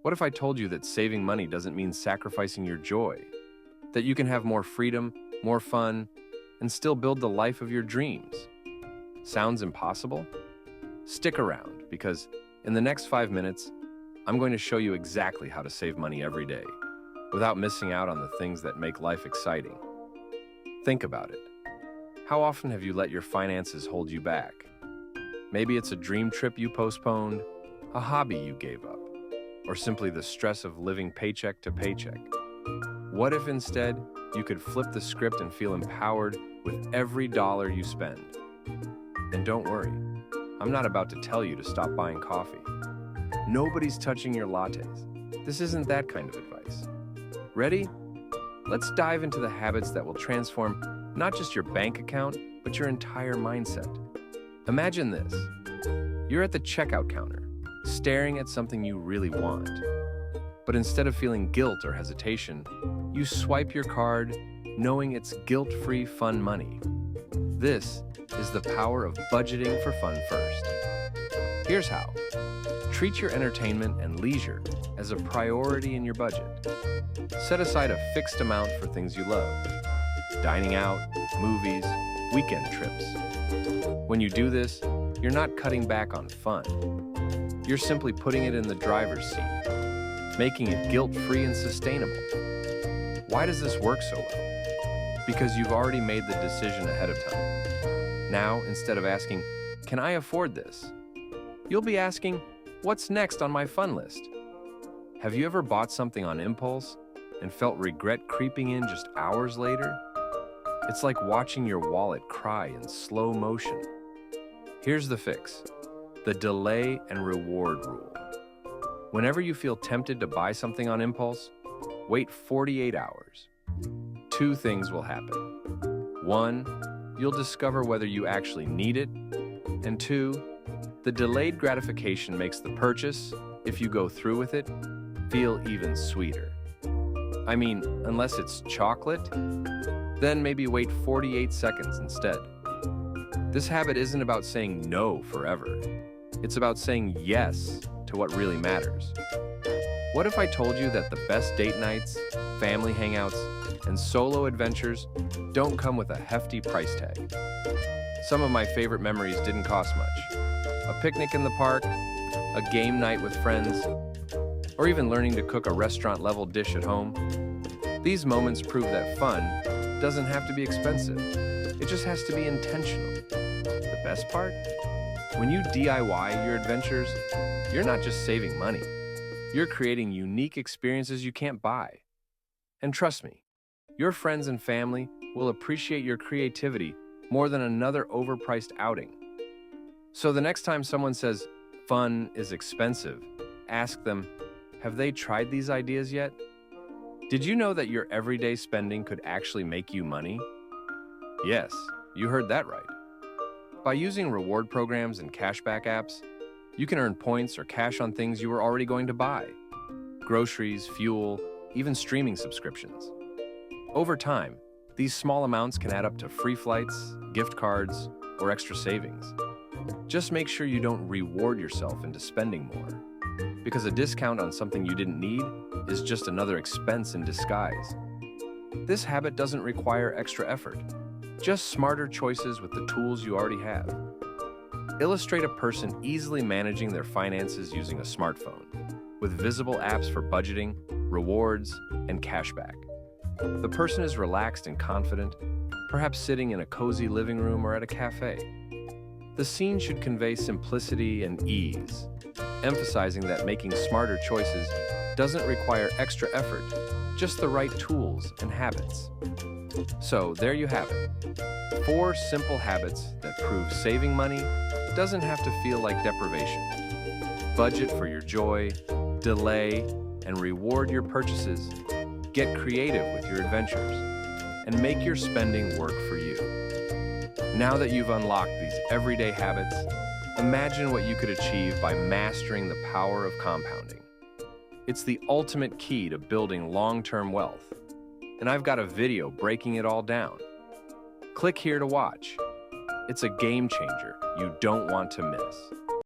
What if I told you that saving money doesn't mean sacrificing your joy? That you can have more freedom, more fun, and still build the life of your dreams? Sounds impossible? Stick around, because in the next 5 minutes, I'm going to show you exactly how to save money every day, without missing out on the things that make life exciting. Think about it. How often have you let your finances hold you back? Maybe it's a dream trip you postponed, a hobby you gave up, or simply the stress of living paycheck to paycheck. What if instead you could flip the script and feel empowered with every dollar you spend? And don't worry, I'm not about to tell you to stop buying coffee. Nobody's touching your lattes. This isn't that kind of advice. Ready? Let's dive into the habits that will transform not just your bank account, but your entire mindset. Imagine this. You're at the checkout counter, staring at something you really want. But instead of feeling guilt or hesitation, you swipe your card knowing it's guilt-free fun money. This is the power of budgeting for fun first. Here's how. Treat your entertainment and leisure as a priority in your budget. Set aside a fixed amount for things you love. Dining out, movies, weekend trips. When you do this, you're not cutting back on fun. You're simply putting it in the driver's seat, making it guilt-free and sustainable. Why does this work so well? Because you've already made the decision ahead of time. Now, instead of asking, "Can I afford this?" you'll be asking, "What's next on my fun list?" Have you ever bought something on impulse and felt regret creeping in just hours later? It's like watching your wallet cry in slow motion. Here's the fix: the delay and reward rule. Whenever you feel tempted to buy something on impulse, wait 48 hours. Two things will happen. One, you'll discover whether you actually need it. And two, the delayed gratification makes the purchase, if you go through with it, feel even sweeter. I mean, unless it's chocolate, then maybe wait 48 seconds instead. This habit isn't about saying no forever. It's about saying yes to what really matters. What if I told you that the best date nights, family hangouts, and solo adventures don't come with a hefty price tag? Some of my favorite memories didn't cost much. A picnic in the park, a game night with friends, or even learning to cook a restaurant-level dish at home. These moments prove that fun doesn't have to be expensive. It just has to be intentional. The best part? When you DIY your adventures, you're not just saving money. You're creating unique experiences you can't buy. And trust me, your friends and family will appreciate your creativity more than another overpriced outing. So the next time someone says, "Fun is expensive," ask them, have they tried these ideas yet? Did you know that your everyday spending could actually make you money? Yes, you heard that right. By using reward programs and cashback apps, you can earn points or cash on things you were already going to buy. Groceries, fuel, even streaming subscriptions. Over time, these small amounts can add up to free flights, gift cards, or extra savings. Just make sure you don't reward yourself into spending more, because a discount on something you didn't need is just another expense in disguise. This habit doesn't require extra effort, just smarter choices with the tools you already have. Illustrate a person easily managing their finances using a smartphone, with visible apps for budgeting, rewards, and cashback. The person is relaxed and confident, perhaps sitting in a cozy living room or at a cafe. The scene should convey simplicity and ease, emphasizing that making smarter choices doesn't require extra effort, just the right tools and habits. So there you have it. 4 simple habits that prove saving money doesn't have to feel like deprivation. Budget for your joy, delay, and reward your purchases. Get creative with your adventures, and make your spending work for you. Now that you've unlocked these everyday habits, imagine what you could achieve by mastering the power of compounding. It's the ultimate key to building long-term wealth, and I've got a video breaking it all down. Click here to watch. It's a game changer you don't want to miss.